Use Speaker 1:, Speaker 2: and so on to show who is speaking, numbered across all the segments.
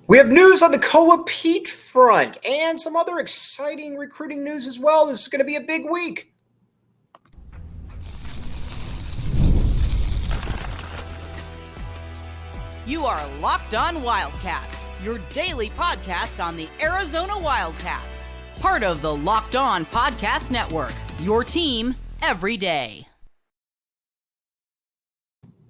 Speaker 1: We have news on the Koa Peat front and some other exciting recruiting news as well. This is going to be a big week.
Speaker 2: You are Locked On Wildcats, your daily podcast on the Arizona Wildcats. Part of the Locked On Podcast Network, your team every day.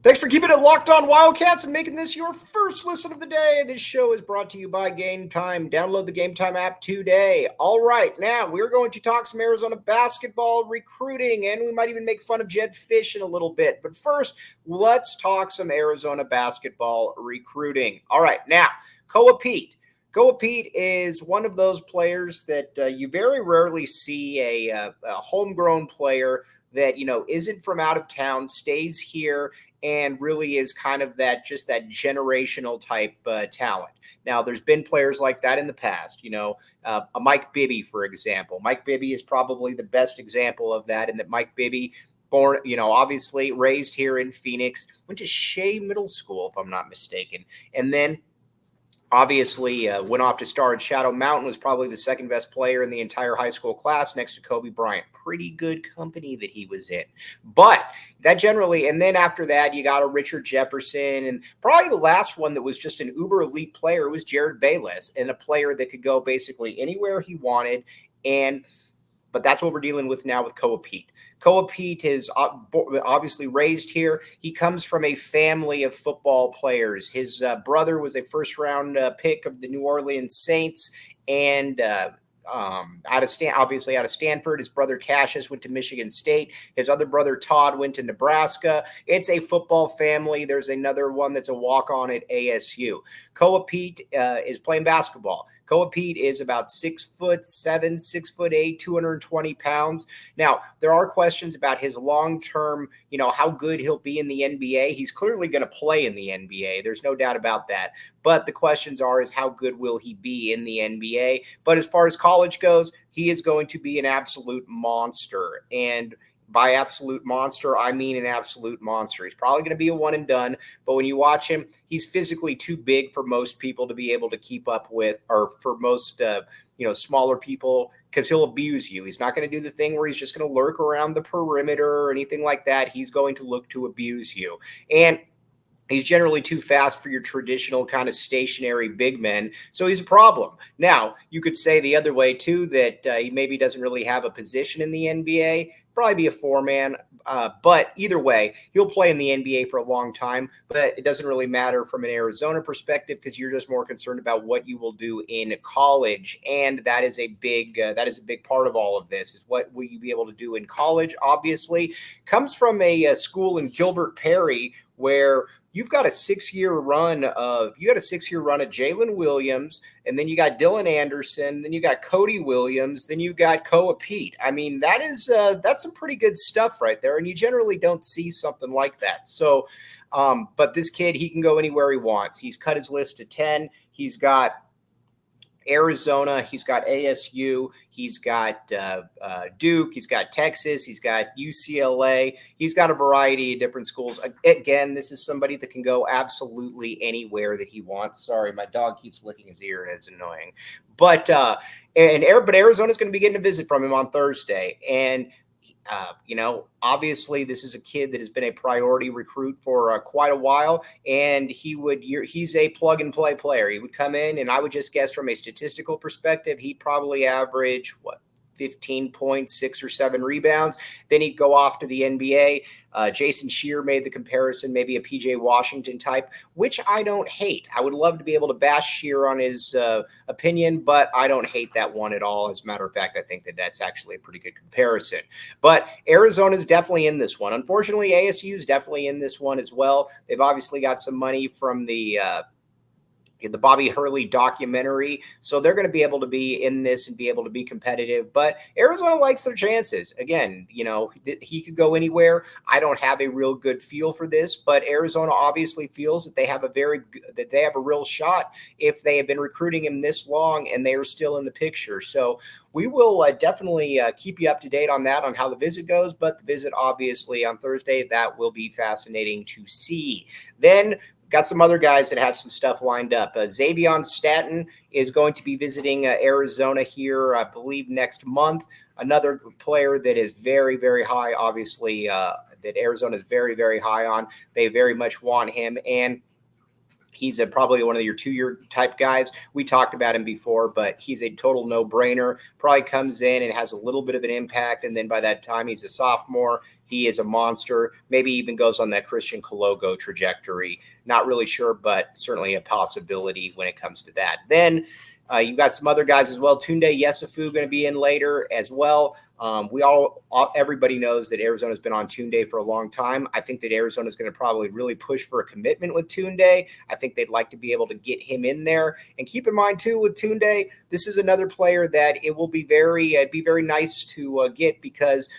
Speaker 1: Thanks for keeping it locked on Wildcats and making this your first listen of the day. This show is brought to you by Gametime. Download the Gametime app today. All right, now we're going to talk some Arizona basketball recruiting, and we might even make fun of Jedd Fisch in a little bit. But first, let's talk some Arizona basketball recruiting. All right, now, Koa Peat. Koa Peat is one of those players that you very rarely see a homegrown player that, isn't from out of town, stays here, and really is kind of that generational type talent. Now, there's been players like that in the past, a Mike Bibby, for example. Mike Bibby is probably the best example of that, in that Mike Bibby, born, obviously raised here in Phoenix, went to Shea Middle School, if I'm not mistaken, and then obviously went off to star at Shadow Mountain, was probably the second best player in the entire high school class next to Kobe Bryant. Pretty good company that he was in. But that generally, and then after that, you got a Richard Jefferson, and probably the last one that was just an uber elite player was Jared Bayless, and a player that could go basically anywhere he wanted. But that's what we're dealing with now with Koa Peat. Koa Peat is obviously raised here. He comes from a family of football players. His brother was a first-round pick of the New Orleans Saints, and obviously out of Stanford. His brother Cassius went to Michigan State. His other brother Todd went to Nebraska. It's a football family. There's another one that's a walk-on at ASU. Koa Peat is playing basketball. Koa Peat is about 6'7", 6'8", 220 pounds. Now, there are questions about his long-term, how good he'll be in the NBA. He's clearly going to play in the NBA. There's no doubt about that. But the questions is how good will he be in the NBA? But as far as college goes, he is going to be an absolute monster. And by absolute monster, I mean an absolute monster. He's probably going to be a one and done, but when you watch him, he's physically too big for most people to be able to keep up with, or for most, smaller people, because he'll abuse you. He's not going to do the thing where he's just going to lurk around the perimeter or anything like that. He's going to look to abuse you. And he's generally too fast for your traditional kind of stationary big men, so he's a problem. Now, you could say the other way, too, that he maybe doesn't really have a position in the NBA, probably be a four-man, but either way, he'll play in the NBA for a long time, but it doesn't really matter from an Arizona perspective because you're just more concerned about what you will do in college, and that is a big part of all of this, is what will you be able to do in college. Obviously, comes from a school in Gilbert Perry where you've got a 6-year run of Jalen Williams, and then you got Dylan Anderson, then you got Cody Williams, then you got Koa Peat. I mean, that's some pretty good stuff right there, and you generally don't see something like that. So, but this kid, he can go anywhere he wants. He's cut his list to 10. He's got Arizona, he's got ASU, he's got Duke, he's got Texas, he's got UCLA, he's got a variety of different schools. Again, this is somebody that can go absolutely anywhere that he wants. Sorry, my dog keeps licking his ear and it's annoying. But Arizona's going to be getting a visit from him on Thursday, and obviously this is a kid that has been a priority recruit for quite a while, and he's a plug and play player. He would come in, and I would just guess from a statistical perspective, he'd probably average 15 points, 6 or 7 rebounds. Then he'd go off to the NBA. Jason Shear made the comparison, maybe a PJ Washington type, which I don't hate. I would love to be able to bash Shear on his opinion, but I don't hate that one at all. As a matter of fact, I think that that's actually a pretty good comparison. But Arizona's definitely in this one. Unfortunately, ASU is definitely in this one as well. They've obviously got some money from the Bobby Hurley documentary. So they're going to be able to be in this and be able to be competitive. But Arizona likes their chances. Again, he could go anywhere. I don't have a real good feel for this, but Arizona obviously feels that they have a real shot if they have been recruiting him this long and they are still in the picture. So we will definitely keep you up to date on that, on how the visit goes. But the visit, obviously, on Thursday, that will be fascinating to see. Then got some other guys that have some stuff lined up. Xavion Staten is going to be visiting Arizona here, I believe, next month. Another player that is very, very high, obviously, that Arizona is very, very high on. They very much want him, and he's probably one of your 2-year type guys. We talked about him before, but he's a total no-brainer. Probably comes in and has a little bit of an impact, and then by that time he's a sophomore. He is a monster. Maybe even goes on that Christian Kologo trajectory. Not really sure, but certainly a possibility when it comes to that. Then you've got some other guys as well. Tunde Yesufu going to be in later as well. Everybody knows that Arizona's been on Tunde for a long time. I think that Arizona's going to probably really push for a commitment with Tunde. I think they'd like to be able to get him in there. And keep in mind too, with Tunde, this is another player that it will be very nice to get, because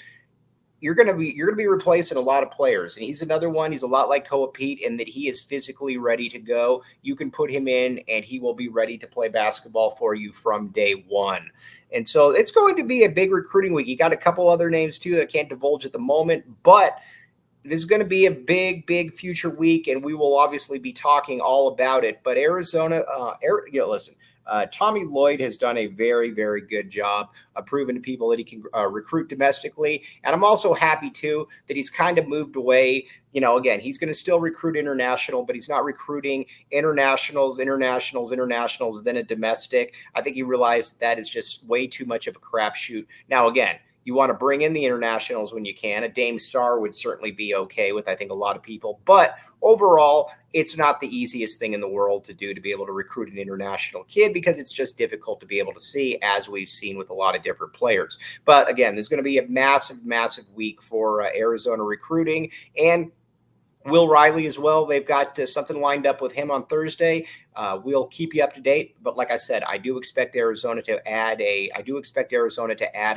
Speaker 1: you're going to be replacing a lot of players, and he's another one. He's a lot like Koa Peat in that he is physically ready to go. You can put him in, and he will be ready to play basketball for you from day one. And so it's going to be a big recruiting week. You got a couple other names too that I can't divulge at the moment, but this is going to be a big future week, and we will obviously be talking all about it. But Arizona, listen. Tommy Lloyd has done a very, very good job of proving to people that he can recruit domestically. And I'm also happy, too, that he's kind of moved away. Again, he's going to still recruit international, but he's not recruiting internationals, then a domestic. I think he realized that is just way too much of a crapshoot. Now, again, you want to bring in the internationals when you can. A Dame Star would certainly be okay with, I think, a lot of people. But overall, it's not the easiest thing in the world to do, to be able to recruit an international kid, because it's just difficult to be able to see, as we've seen with a lot of different players. But again, there's going to be a massive week for Arizona recruiting. And Will Riley as well. They've got something lined up with him on Thursday. We'll keep you up to date. But like I said, I do expect Arizona to add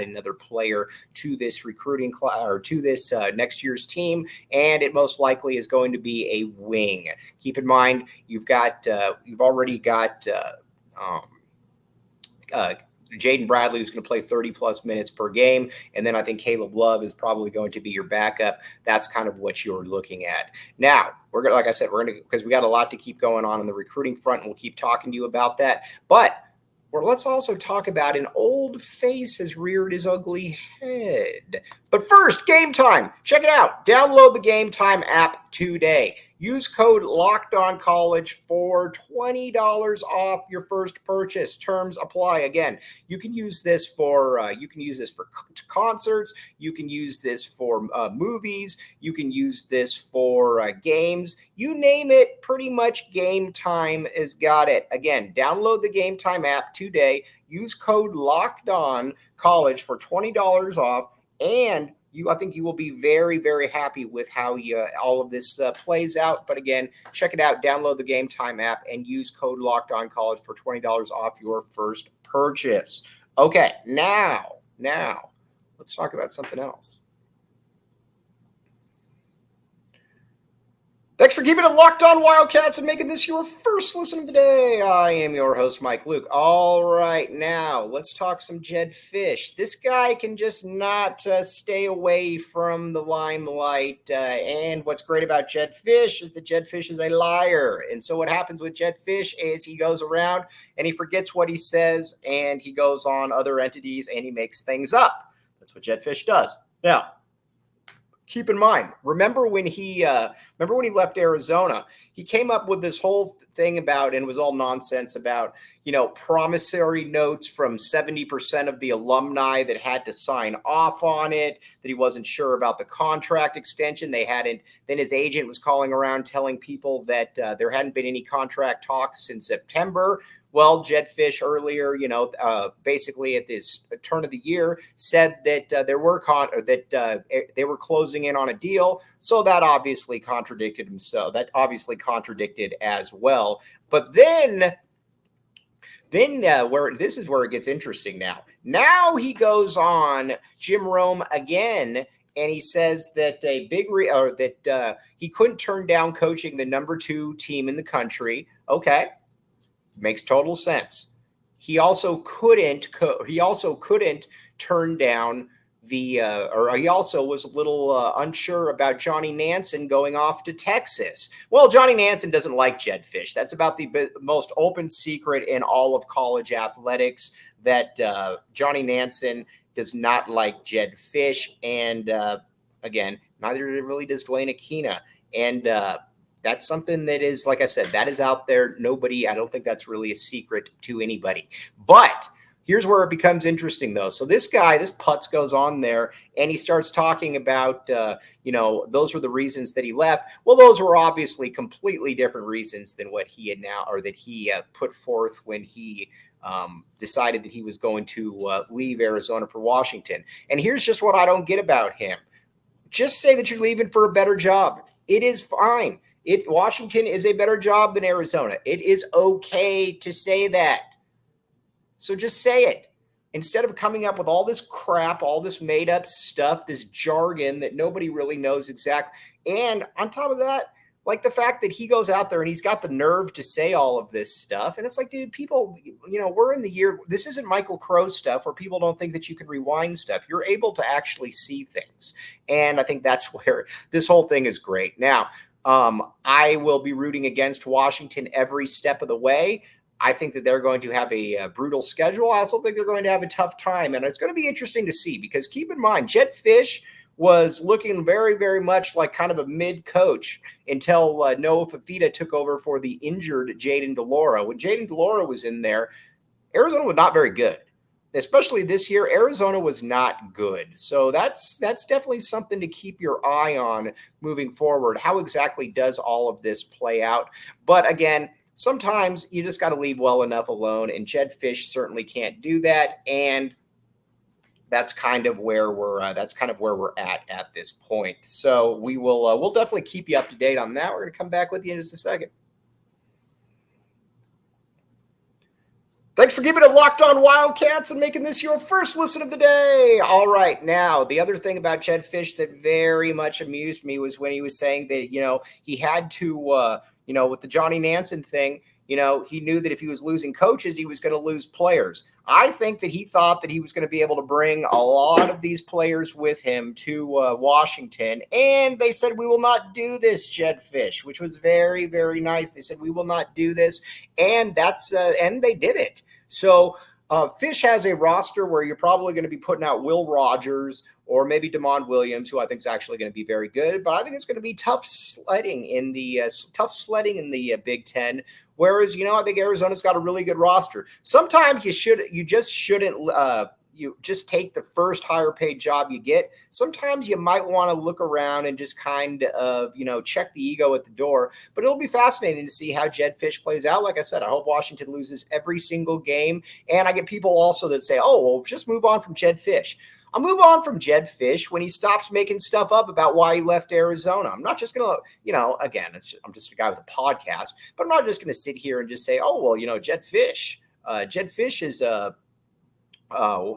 Speaker 1: another player to this recruiting class, or to this next year's team, and it most likely is going to be a wing. Keep in mind, you've already got Jaden Bradley, who's going to play 30-plus minutes per game. And then I think Caleb Love is probably going to be your backup. That's kind of what you're looking at. Now, because we got a lot to keep going on the recruiting front, and we'll keep talking to you about that. But let's also talk about an old face has reared his ugly head. But first, Gametime. Check it out. Download the Gametime app today. Use code LOCKEDONCollege for $20 off your first purchase. Terms apply. Again, you can use this for concerts. You can use this for movies. You can use this for games. You name it, pretty much Gametime has got it. Again, download the Gametime app today. Use code LOCKEDONCollege for $20 off, and I think you will be very, very happy with how all of this plays out. But again, check it out. Download the Gametime app and use code LOCKEDONCollege for $20 off your first purchase. Okay, now let's talk about something else. Thanks for keeping it locked on Wildcats and making this your first listen of the day. I am your host, Mike Luke. All right, now let's talk some Jedd Fisch. This guy can just not stay away from the limelight. And what's great about Jedd Fisch is that Jedd Fisch is a liar. And so what happens with Jedd Fisch is he goes around and he forgets what he says, and he goes on other entities and he makes things up. That's what Jedd Fisch does. Now, keep in mind, remember when he left Arizona, he came up with this whole thing about, and it was all nonsense about, promissory notes from 70% of the alumni that had to sign off on it, that he wasn't sure about the contract extension. Then his agent was calling around telling people that there hadn't been any contract talks since September. Well, Jedd Fisch earlier, basically at this turn of the year, said that they were closing in on a deal. So that obviously contradicted himself. That obviously contradicted as well. But then where this is where it gets interesting now. Now he goes on Jim Rome again, and he says that he couldn't turn down coaching the number 2 team in the country. Okay. Makes total sense. He also couldn't turn down or he also was a little unsure about Johnny Nansen going off to Texas. Well, Johnny Nansen doesn't like Jedd Fisch. That's about the most open secret in all of college athletics, that Johnny Nansen does not like Jedd Fisch. And again, neither really does Dwayne Aquina. And that's something that is, like I said, that is out there. I don't think that's really a secret to anybody. But here's where it becomes interesting, though. So this Putz goes on there, and he starts talking about, those were the reasons that he left. Well, those were obviously completely different reasons than what he had that he put forth when he decided that he was going to leave Arizona for Washington. And here's just what I don't get about him. Just say that you're leaving for a better job. It is fine. Washington is a better job than Arizona. It is okay to say that. So just say it. Instead of coming up with all this crap, all this made up stuff, this jargon that nobody really knows exactly. And on top of that, like the fact that he goes out there and he's got the nerve to say all of this stuff. And it's like, dude, people, we're in the year, this isn't Michael Crow stuff where people don't think that you can rewind stuff. You're able to actually see things. And I think that's where this whole thing is great. Now, I will be rooting against Washington every step of the way. I think that they're going to have a brutal schedule. I also think they're going to have a tough time. And it's going to be interesting to see, because keep in mind, Jedd Fisch was looking very, very much like kind of a mid-coach until Noah Fafita took over for the injured Jayden de Laura. When Jayden de Laura was in there, Arizona was not very good. Especially this year, Arizona was not good. So that's definitely something to keep your eye on moving forward. How exactly does all of this play out? But again, sometimes you just got to leave well enough alone, and Jedd Fisch certainly can't do that. And that's kind of where we're at this point. So we'll definitely keep you up to date on that. We're going to come back with you in just a second. Thanks for keeping it locked on Wildcats and making this your first listen of the day. All right. Now, the other thing about Jedd Fisch that very much amused me was when he was saying that, he had to, with the Johnny Nansen thing, he knew that if he was losing coaches, he was going to lose players. I think that he thought that he was going to be able to bring a lot of these players with him to Washington. And they said, we will not do this, Jedd Fisch, which was very, very nice. They said, we will not do this. And and they did it. So Fisch has a roster where you're probably going to be putting out Will Rogers or maybe Damon Williams, who I think is actually going to be very good. But I think it's going to be tough sledding in the Big Ten. Whereas, I think Arizona's got a really good roster. Sometimes you just shouldn't you just take the first higher paid job you get. Sometimes you might want to look around and just kind of, check the ego at the door. But it'll be fascinating to see how Jedd Fisch plays out. Like I said, I hope Washington loses every single game. And I get people also that say, oh, well, just move on from Jedd Fisch. I'll move on from Jedd Fisch when he stops making stuff up about why he left Arizona. I'm not just going to, again, I'm just a guy with a podcast, but I'm not just going to sit here and just say, oh, well, Jedd Fisch. Jedd Fisch is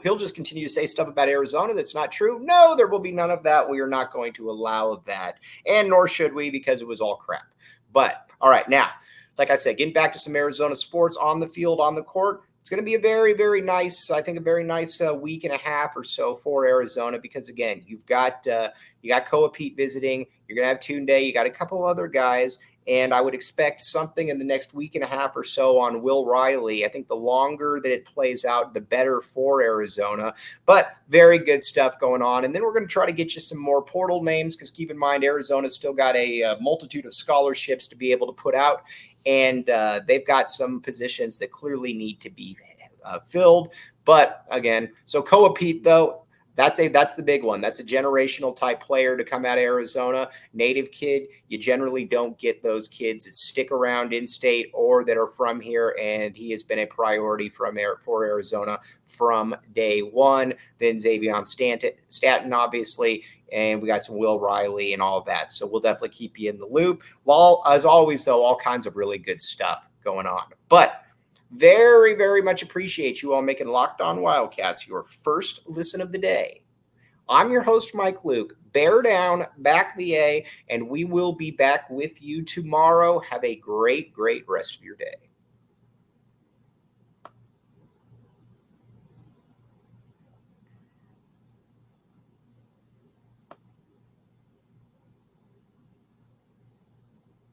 Speaker 1: he'll just continue to say stuff about Arizona that's not true. No, there will be none of that. We are not going to allow that, and nor should we, because it was all crap. But all right, now, like I said, getting back to some Arizona sports on the field, on the court. It's going to be a very, very nice, week and a half or so for Arizona, because again, you got Koa Peat visiting. You're going to have Tunde. You got a couple other guys. And I would expect something in the next week and a half or so on Will Riley. I think the longer that it plays out, the better for Arizona. But very good stuff going on. And then we're going to try to get you some more portal names, because keep in mind, Arizona's still got a multitude of scholarships to be able to put out. And they've got some positions that clearly need to be filled. But again, so Koa Peat, though, that's the big one. That's a generational type player to come out of Arizona. Native kid. You generally don't get those kids that stick around in state or that are from here. And he has been a priority for Arizona from day one. Then Xavion Stanton, obviously. And we got some Will Riley and all of that. So we'll definitely keep you in the loop. Well, as always, though, all kinds of really good stuff going on. But very, very much appreciate you all making Locked On Wildcats your first listen of the day. I'm your host, Mike Luke. Bear down, back the A, and we will be back with you tomorrow. Have a great, great rest of your day.